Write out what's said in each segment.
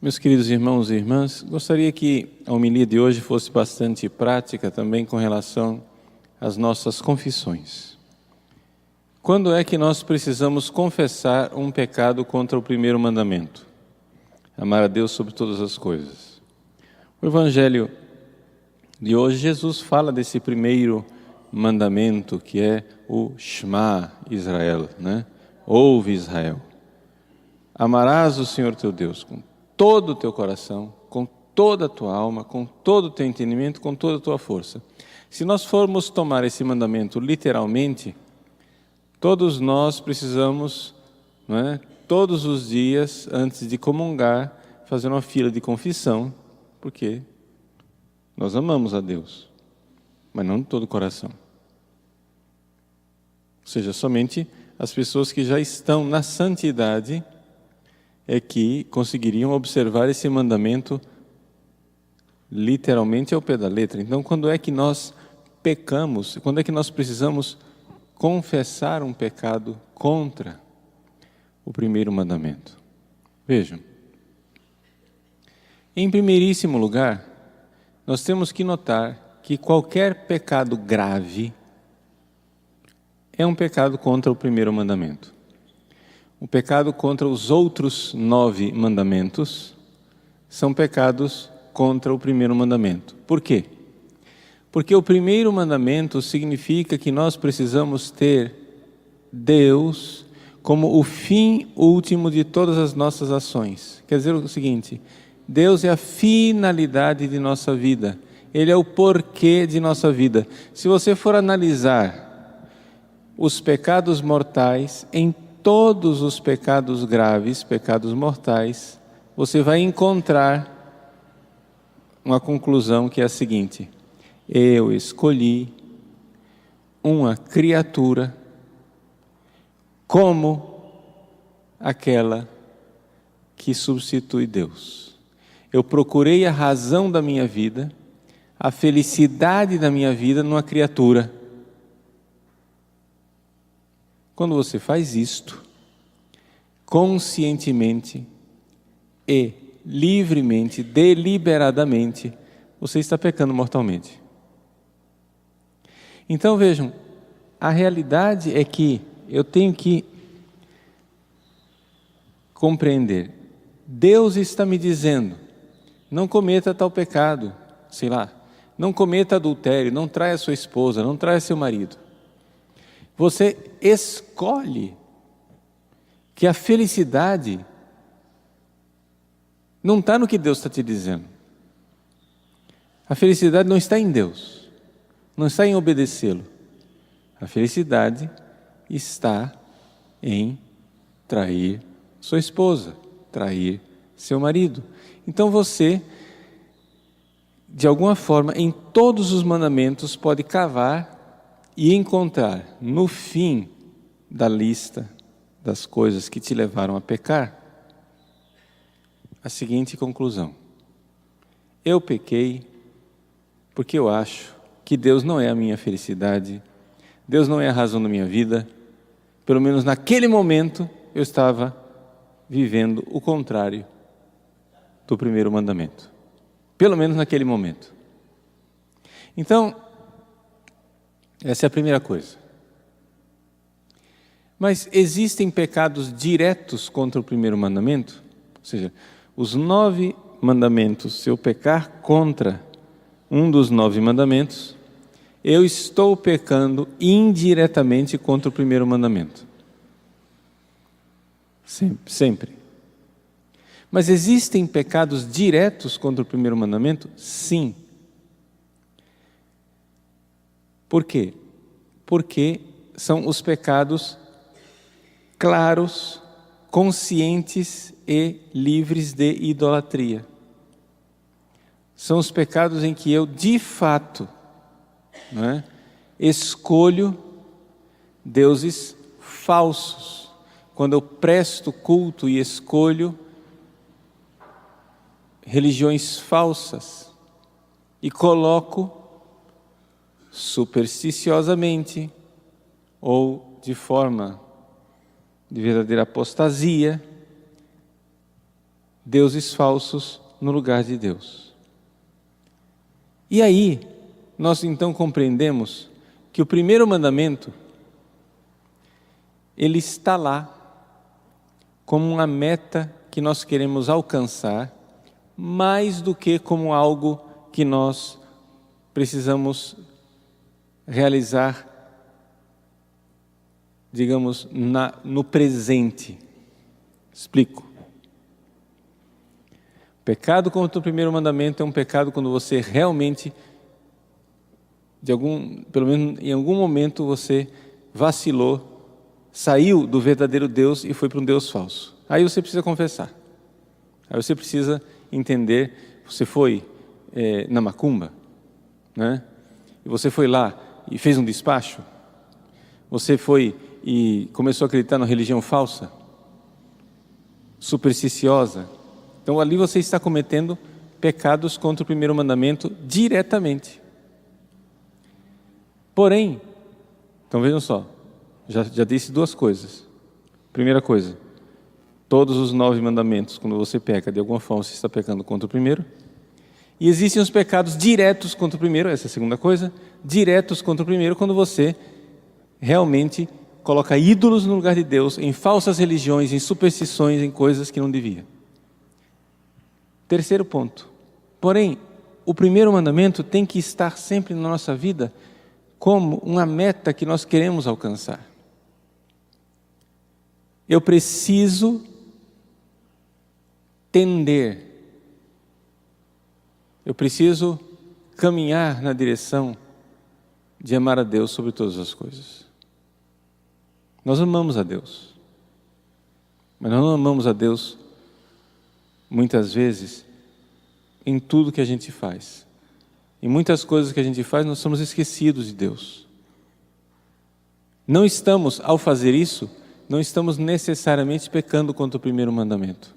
Meus queridos irmãos e irmãs, gostaria que a homilia de hoje fosse bastante prática também com relação às nossas confissões. Quando é que nós precisamos confessar um pecado contra o primeiro mandamento? Amar a Deus sobre todas as coisas. O Evangelho de hoje, Jesus fala desse primeiro mandamento que é o Shema Israel, né? Ouve Israel. Amarás o Senhor teu Deus com todo o teu coração, com toda a tua alma, com todo o teu entendimento, com toda a tua força. Se nós formos tomar esse mandamento literalmente, todos nós precisamos, não é, todos os dias, antes de comungar, fazer uma fila de confissão, porque nós amamos a Deus, mas não de todo o coração. Ou seja, somente as pessoas que já estão na santidade é que conseguiriam observar esse mandamento literalmente ao pé da letra. Então, quando é que nós pecamos? Quando é que nós precisamos confessar um pecado contra o primeiro mandamento? Vejam, em primeiríssimo lugar, nós temos que notar que qualquer pecado grave é um pecado contra o primeiro mandamento. O pecado contra os outros 9 mandamentos são pecados contra o primeiro mandamento. Por quê? Porque o primeiro mandamento significa que nós precisamos ter Deus como o fim último de todas as nossas ações. Quer dizer o seguinte: Deus é a finalidade de nossa vida. Ele é o porquê de nossa vida. Se você for analisar os pecados mortais, em todos os pecados graves, pecados mortais, você vai encontrar uma conclusão que é a seguinte: eu escolhi uma criatura como aquela que substitui Deus. Eu procurei a razão da minha vida, a felicidade da minha vida numa criatura. Quando você faz isto, conscientemente e livremente, deliberadamente, você está pecando mortalmente. Então vejam, a realidade é que eu tenho que compreender. Deus está me dizendo, não cometa tal pecado, sei lá, não cometa adultério, não traia sua esposa, não traia seu marido. Você escolhe que a felicidade não está no que Deus está te dizendo. A felicidade não está em Deus, não está em obedecê-lo. A felicidade está em trair sua esposa, trair seu marido. Então você, de alguma forma, em todos os mandamentos, pode cavar e encontrar no fim da lista das coisas que te levaram a pecar a seguinte conclusão: eu pequei porque eu acho que Deus não é a minha felicidade, Deus não é a razão da minha vida. Pelo menos naquele momento eu estava vivendo o contrário do primeiro mandamento. Pelo menos naquele momento. Então, essa é a primeira coisa. Mas existem pecados diretos contra o primeiro mandamento? Ou seja, os 9 mandamentos, se eu pecar contra um dos 9 mandamentos, eu estou pecando indiretamente contra o primeiro mandamento. Sempre. Mas existem pecados diretos contra o primeiro mandamento? Sim. Por quê? Porque são os pecados claros, conscientes e livres de idolatria. São os pecados em que eu, de fato, não é, escolho deuses falsos. Quando eu presto culto e escolho religiões falsas e coloco supersticiosamente ou de forma de verdadeira apostasia deuses falsos no lugar de Deus. E aí, nós então compreendemos que o primeiro mandamento, ele está lá como uma meta que nós queremos alcançar, mais do que como algo que nós precisamos realizar, digamos, no presente. Explico. Pecado contra o primeiro mandamento é um pecado quando você realmente, pelo menos em algum momento, você vacilou, saiu do verdadeiro Deus e foi para um Deus falso. Aí você precisa confessar. Aí você precisa entender, você foi na macumba, né? E você foi lá e fez um despacho. Você foi e começou a acreditar na religião falsa, supersticiosa. Então ali você está cometendo pecados contra o primeiro mandamento diretamente. Porém, então vejam só, já disse duas coisas. Primeira coisa, todos os 9 mandamentos, quando você peca, de alguma forma você está pecando contra o primeiro. E existem os pecados diretos contra o primeiro, essa é a segunda coisa, diretos contra o primeiro, quando você realmente coloca ídolos no lugar de Deus, em falsas religiões, em superstições, em coisas que não devia. Terceiro ponto. Porém, o primeiro mandamento tem que estar sempre na nossa vida como uma meta que nós queremos alcançar. Eu preciso tender, eu preciso caminhar na direção de amar a Deus sobre todas as coisas. Nós amamos a Deus, mas nós não amamos a Deus muitas vezes em tudo que a gente faz. Em muitas coisas que a gente faz, nós somos esquecidos de Deus. Não estamos, ao fazer isso, não estamos necessariamente pecando contra o primeiro mandamento.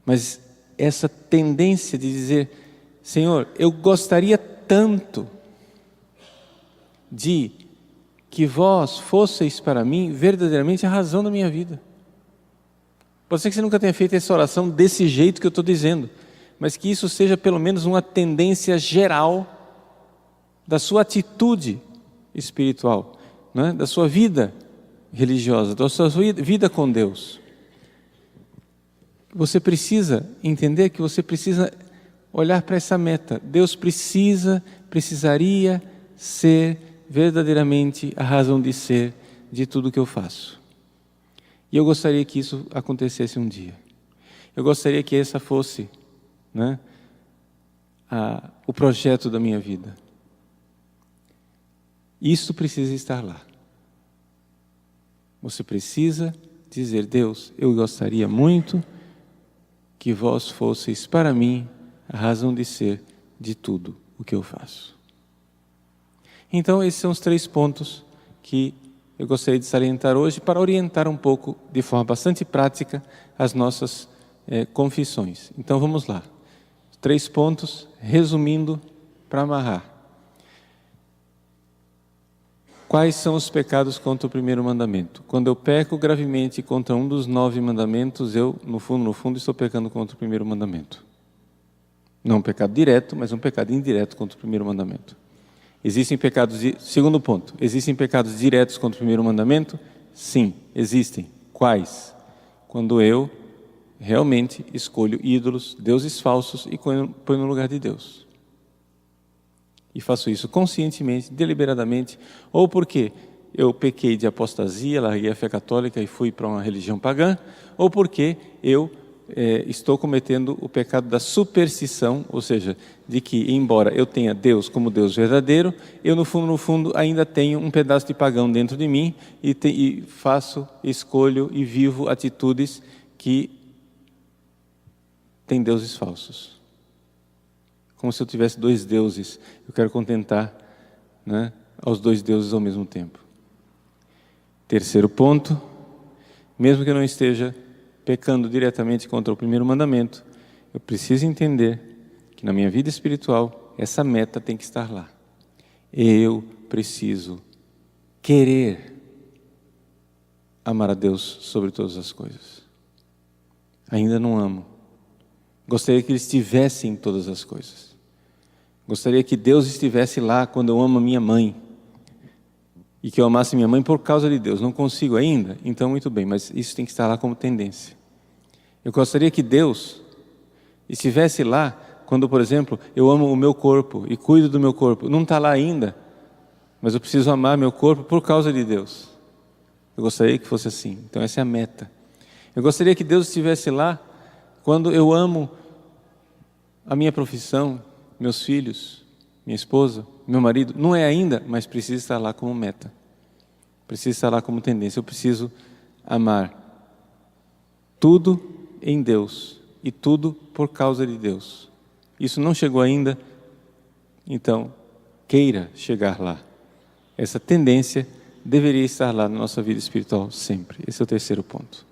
Mas essa tendência de dizer, Senhor, eu gostaria tanto de que vós fosseis para mim verdadeiramente a razão da minha vida. Pode ser que você nunca tenha feito essa oração desse jeito que eu estou dizendo, mas que isso seja pelo menos uma tendência geral da sua atitude espiritual, né? Da sua vida religiosa, da sua vida com Deus. Você precisa entender que você precisa olhar para essa meta. Deus precisaria ser verdadeiramente a razão de ser de tudo que eu faço. E eu gostaria que isso acontecesse um dia. Eu gostaria que essa fosse, né, o projeto da minha vida. Isso precisa estar lá. Você precisa dizer, Deus, eu gostaria muito que vós fosseis para mim a razão de ser de tudo o que eu faço. Então, esses são os 3 pontos que eu gostaria de salientar hoje para orientar um pouco, de forma bastante prática, as nossas confissões. Então, vamos lá. 3 pontos, resumindo, para amarrar. Quais são os pecados contra o primeiro mandamento? Quando eu peco gravemente contra um dos 9 mandamentos, eu, no fundo, estou pecando contra o primeiro mandamento. Não um pecado direto, mas um pecado indireto contra o primeiro mandamento. Existem pecados, segundo ponto, existem pecados diretos contra o primeiro mandamento? Sim, existem. Quais? Quando eu realmente escolho ídolos, deuses falsos e ponho no lugar de Deus. E faço isso conscientemente, deliberadamente, ou porque eu pequei de apostasia, larguei a fé católica e fui para uma religião pagã, ou porque eu estou cometendo o pecado da superstição, ou seja, de que, embora eu tenha Deus como Deus verdadeiro, eu no fundo ainda tenho um pedaço de pagão dentro de mim e faço, escolho e vivo atitudes que têm deuses falsos. Como se eu tivesse 2 deuses, eu quero contentar, né, aos 2 deuses ao mesmo tempo. Terceiro ponto, mesmo que eu não esteja pecando diretamente contra o primeiro mandamento, eu preciso entender que na minha vida espiritual, essa meta tem que estar lá. Eu preciso querer amar a Deus sobre todas as coisas. Ainda não amo, Gostaria que Ele estivesse em todas as coisas. Gostaria que Deus estivesse lá quando eu amo a minha mãe. E que eu amasse minha mãe por causa de Deus. Não consigo ainda? Então muito bem, mas isso tem que estar lá como tendência. Eu gostaria que Deus estivesse lá quando, por exemplo, eu amo o meu corpo e cuido do meu corpo. Não está lá ainda, mas eu preciso amar meu corpo por causa de Deus. Eu gostaria que fosse assim. Então essa é a meta. Eu gostaria que Deus estivesse lá quando eu amo a minha profissão, meus filhos, minha esposa, meu marido. Não é ainda, mas precisa estar lá como meta. Precisa estar lá como tendência. Eu preciso amar tudo em Deus e tudo por causa de Deus. Isso não chegou ainda, então queira chegar lá. Essa tendência deveria estar lá na nossa vida espiritual sempre. Esse é o terceiro ponto.